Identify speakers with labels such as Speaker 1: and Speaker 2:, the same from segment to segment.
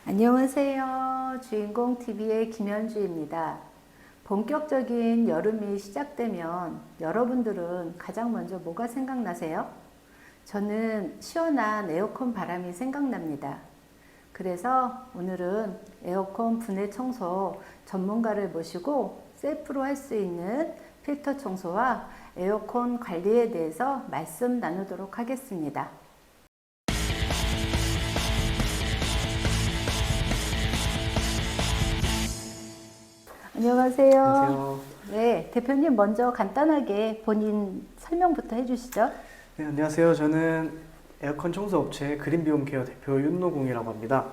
Speaker 1: 안녕하세요. 주인공TV의 김현주입니다. 본격적인 여름이 시작되면 여러분들은 가장 먼저 뭐가 생각나세요? 저는 시원한 에어컨 바람이 생각납니다. 그래서 오늘은 에어컨 분해 청소 전문가를 모시고 셀프로 할 수 있는 필터 청소와 에어컨 관리에 대해서 말씀 나누도록 하겠습니다. 안녕하세요.
Speaker 2: 안녕하세요.
Speaker 1: 네, 대표님 먼저 간단하게 본인 설명부터 해주시죠.
Speaker 2: 네, 안녕하세요. 저는 에어컨 청소 업체 그린비홈케어 대표 윤노공이라고 합니다.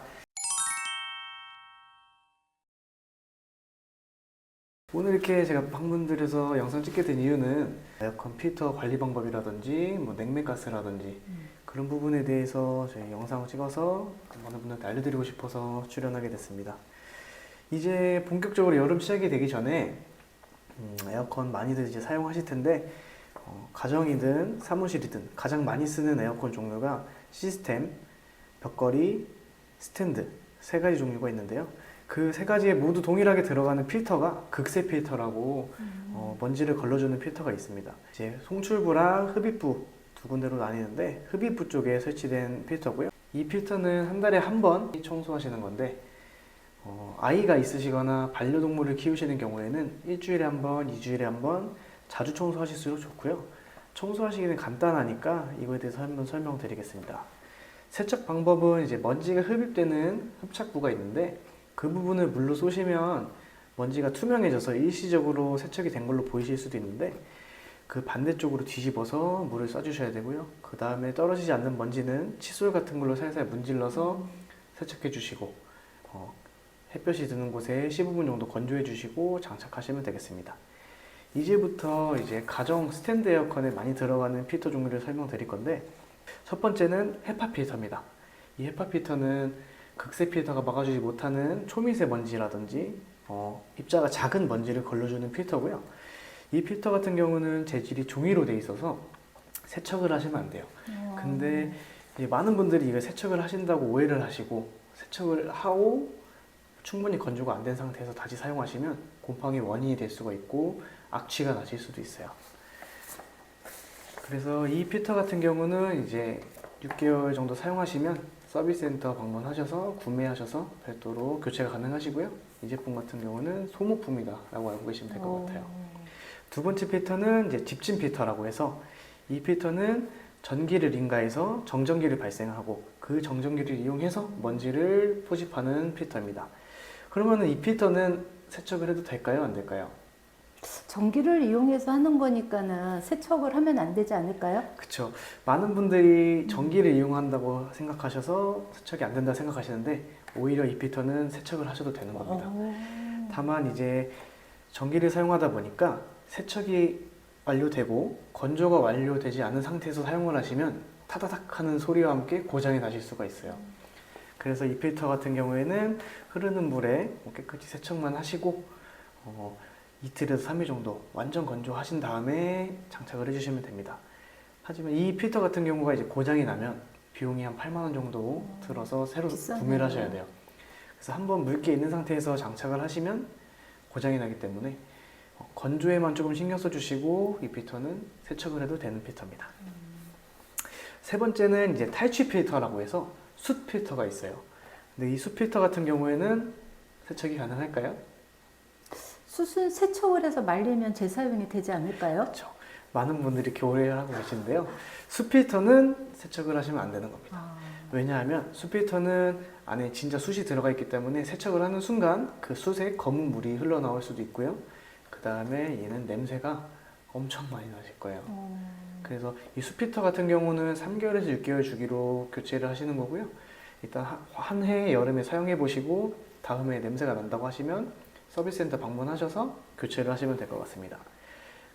Speaker 2: 오늘 이렇게 제가 방문드려서 영상 찍게 된 이유는 에어컨 필터 관리 방법이라든지 냉매가스라든지 그런 부분에 대해서 저희 영상을 찍어서 많은 분들한테 알려드리고 싶어서 출연하게 됐습니다. 이제 본격적으로 여름 시작이 되기 전에 에어컨 많이들 이제 사용하실 텐데 가정이든 사무실이든 가장 많이 쓰는 에어컨 종류가 시스템, 벽걸이, 스탠드 세 가지 종류가 있는데요. 그 세 가지에 모두 동일하게 들어가는 필터가 극세 필터라고 먼지를 걸러주는 필터가 있습니다. 이제 송출부랑 흡입부 두 군데로 나뉘는데 흡입부 쪽에 설치된 필터고요. 이 필터는 한 달에 한 번 청소하시는 건데 아이가 있으시거나 반려동물을 키우시는 경우에는 일주일에 한 번, 2주일에 한 번 자주 청소하실수록 좋고요. 청소하시기는 간단하니까 이거에 대해서 한번 설명드리겠습니다. 세척 방법은 이제 먼지가 흡입되는 흡착부가 있는데 그 부분을 물로 쏘시면 먼지가 투명해져서 일시적으로 세척이 된 걸로 보이실 수도 있는데 그 반대쪽으로 뒤집어서 물을 쏴주셔야 되고요. 그 다음에 떨어지지 않는 먼지는 칫솔 같은 걸로 살살 문질러서 세척해 주시고 햇볕이 드는 곳에 15분 정도 건조해 주시고 장착하시면 되겠습니다. 이제부터 이제 가정 스탠드 에어컨에 많이 들어가는 필터 종류를 설명드릴 건데 첫 번째는 헤파 필터입니다. 이 헤파 필터는 극세 필터가 막아주지 못하는 초미세 먼지라든지 입자가 작은 먼지를 걸러주는 필터고요. 이 필터 같은 경우는 재질이 종이로 되어 있어서 세척을 하시면 안 돼요. 근데 이제 많은 분들이 이걸 세척을 하신다고 오해를 하시고 세척을 하고 충분히 건조가 안 된 상태에서 다시 사용하시면 곰팡이 원인이 될 수가 있고 악취가 나실 수도 있어요. 그래서 이 필터 같은 경우는 이제 6개월 정도 사용하시면 서비스 센터 방문하셔서 구매하셔서 별도로 교체가 가능하시고요. 이 제품 같은 경우는 소모품이다 라고 알고 계시면 될 것 같아요. 두 번째 필터는 이제 집진 필터라고 해서 이 필터는 전기를 인가해서 정전기를 발생하고 그 정전기를 이용해서 먼지를 포집하는 필터입니다. 그러면 이 필터는 세척을 해도 될까요? 안 될까요?
Speaker 1: 전기를 이용해서 하는 거니까는 세척을 하면 안 되지 않을까요?
Speaker 2: 그쵸. 많은 분들이 전기를 이용한다고 생각하셔서 세척이 안 된다 생각하시는데 오히려 이 필터는 세척을 하셔도 되는 겁니다. 다만 이제 전기를 사용하다 보니까 세척이 완료되고 건조가 완료되지 않은 상태에서 사용을 하시면 타다닥 하는 소리와 함께 고장이 나실 수가 있어요. 그래서 이 필터 같은 경우에는 흐르는 물에 깨끗이 세척만 하시고 이틀에서 3일 정도 완전 건조하신 다음에 장착을 해주시면 됩니다. 하지만 이 필터 같은 경우가 이제 고장이 나면 비용이 한 8만 원 정도 들어서 새로 구매를 하셔야 돼요. 그래서 한번 물기에 있는 상태에서 장착을 하시면 고장이 나기 때문에 건조에만 조금 신경 써주시고 이 필터는 세척을 해도 되는 필터입니다. 세 번째는 이제 탈취 필터라고 해서 숯 필터가 있어요. 근데 이 숯 필터 같은 경우에는 세척이 가능할까요?
Speaker 1: 숯은 세척을 해서 말리면 재사용이 되지 않을까요?
Speaker 2: 그렇죠. 많은 분들이 이렇게 오해를 하고 계신데요. 숯 필터는 세척을 하시면 안 되는 겁니다. 왜냐하면 숯 필터는 안에 진짜 숯이 들어가 있기 때문에 세척을 하는 순간 그 숯에 검은 물이 흘러나올 수도 있고요. 그 다음에 얘는 냄새가 엄청 많이 나실 거예요. 그래서 이 숯 필터 같은 경우는 3개월에서 6개월 주기로 교체를 하시는 거고요. 일단 한 해 여름에 사용해 보시고 다음에 냄새가 난다고 하시면 서비스 센터 방문하셔서 교체를 하시면 될 것 같습니다.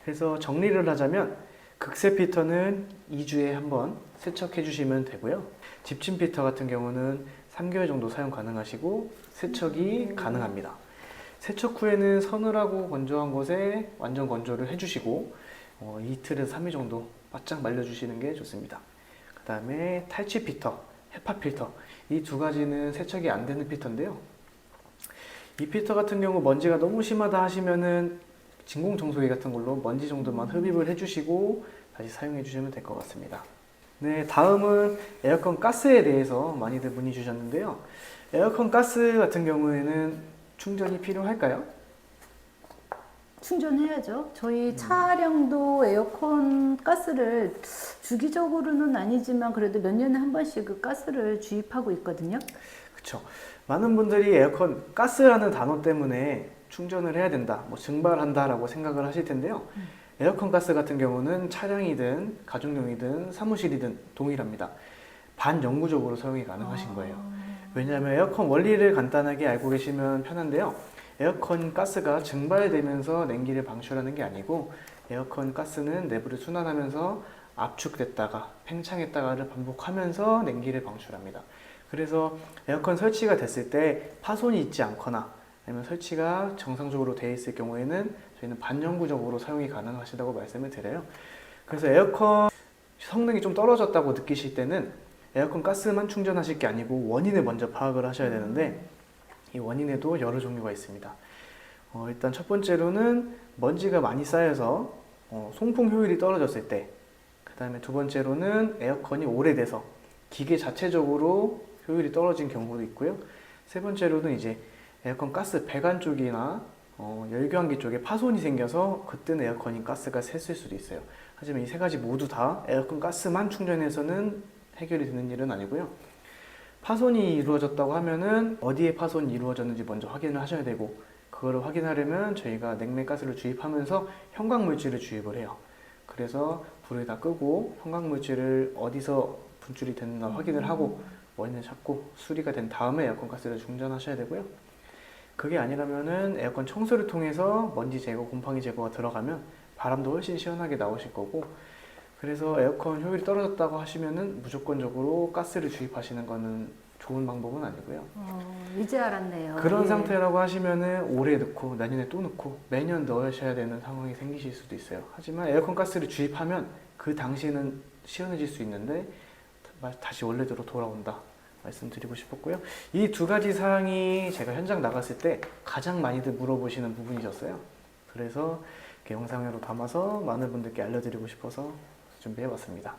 Speaker 2: 그래서 정리를 하자면 극세 필터는 2주에 한 번 세척해 주시면 되고요. 집진 필터 같은 경우는 3개월 정도 사용 가능하시고 세척이 가능합니다. 세척 후에는 서늘하고 건조한 곳에 완전 건조를 해주시고 이틀에서 3일 정도 바짝 말려주시는 게 좋습니다. 그 다음에 탈취 필터. 헤파 필터. 이 두 가지는 세척이 안 되는 필터인데요. 이 필터 같은 경우 먼지가 너무 심하다 하시면은 진공 청소기 같은 걸로 먼지 정도만 흡입을 해주시고 다시 사용해 주시면 될 것 같습니다. 네, 다음은 에어컨 가스에 대해서 많이들 문의 주셨는데요. 에어컨 가스 같은 경우에는 충전이 필요할까요?
Speaker 1: 충전해야죠. 저희 차량도 에어컨 가스를 주기적으로는 아니지만 그래도 몇 년에 한 번씩 그 가스를 주입하고 있거든요.
Speaker 2: 그쵸. 많은 분들이 에어컨 가스라는 단어 때문에 충전을 해야 된다, 뭐 증발한다라고 생각을 하실 텐데요. 에어컨 가스 같은 경우는 차량이든 가정용이든 사무실이든 동일합니다. 반영구적으로 사용이 가능하신 거예요. 왜냐하면 에어컨 원리를 간단하게 알고 계시면 편한데요. 에어컨 가스가 증발되면서 냉기를 방출하는 게 아니고 에어컨 가스는 내부를 순환하면서 압축됐다가 팽창했다가를 반복하면서 냉기를 방출합니다. 그래서 에어컨 설치가 됐을 때 파손이 있지 않거나 아니면 설치가 정상적으로 되어 있을 경우에는 저희는 반영구적으로 사용이 가능하시다고 말씀을 드려요. 그래서 에어컨 성능이 좀 떨어졌다고 느끼실 때는 에어컨 가스만 충전하실 게 아니고 원인을 먼저 파악을 하셔야 되는데 이 원인에도 여러 종류가 있습니다. 일단 첫 번째로는 먼지가 많이 쌓여서 송풍 효율이 떨어졌을 때, 그 다음에 두 번째로는 에어컨이 오래돼서 기계 자체적으로 효율이 떨어진 경우도 있고요. 세 번째로는 이제 에어컨 가스 배관 쪽이나 열교환기 쪽에 파손이 생겨서 그때는 에어컨이 가스가 샜을 수도 있어요. 하지만 이 세 가지 모두 다 에어컨 가스만 충전해서는 해결이 되는 일은 아니고요. 파손이 이루어졌다고 하면은 어디에 파손이 이루어졌는지 먼저 확인을 하셔야 되고, 그거를 확인하려면 저희가 냉매가스를 주입하면서 형광물질을 주입을 해요. 그래서 불을 다 끄고 형광물질을 어디서 분출이 됐나 확인을 하고 원인을 찾고 수리가 된 다음에 에어컨 가스를 충전하셔야 되고요. 그게 아니라면은 에어컨 청소를 통해서 먼지 제거, 곰팡이 제거가 들어가면 바람도 훨씬 시원하게 나오실 거고, 그래서 에어컨 효율이 떨어졌다고 하시면은 무조건적으로 가스를 주입하시는 거는 좋은 방법은 아니고요.
Speaker 1: 이제 알았네요.
Speaker 2: 그런
Speaker 1: 예.
Speaker 2: 상태라고 하시면은 올해 넣고 내년에 또 넣고 매년 넣으셔야 되는 상황이 생기실 수도 있어요. 하지만 에어컨 가스를 주입하면 그 당시에는 시원해질 수 있는데 다시 원래대로 돌아온다 말씀드리고 싶었고요. 이 두 가지 사항이 제가 현장 나갔을 때 가장 많이들 물어보시는 부분이셨어요. 그래서 이렇게 영상으로 담아서 많은 분들께 알려드리고 싶어서 준비해봤습니다.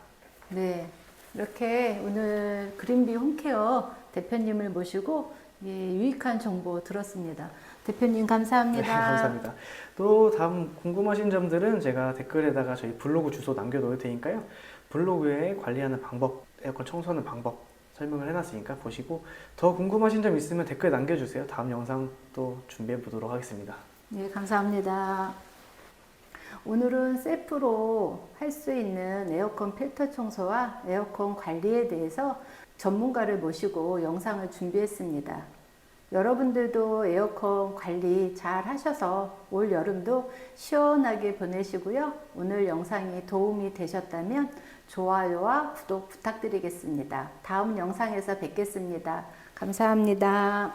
Speaker 1: 네, 이렇게 오늘 그린비 홈케어 대표님을 모시고 유익한 정보 들었습니다. 대표님 감사합니다.
Speaker 2: 네, 감사합니다. 또 다음 궁금하신 점들은 제가 댓글에다가 저희 블로그 주소 남겨놓을 테니까요. 블로그에 관리하는 방법, 에어컨 청소하는 방법 설명을 해놨으니까 보시고 더 궁금하신 점 있으면 댓글 남겨주세요. 다음 영상 또 준비해 보도록 하겠습니다.
Speaker 1: 네, 감사합니다. 오늘은 셀프로 할 수 있는 에어컨 필터 청소와 에어컨 관리에 대해서 전문가를 모시고 영상을 준비했습니다. 여러분들도 에어컨 관리 잘 하셔서 올 여름도 시원하게 보내시고요. 오늘 영상이 도움이 되셨다면 좋아요와 구독 부탁드리겠습니다. 다음 영상에서 뵙겠습니다. 감사합니다.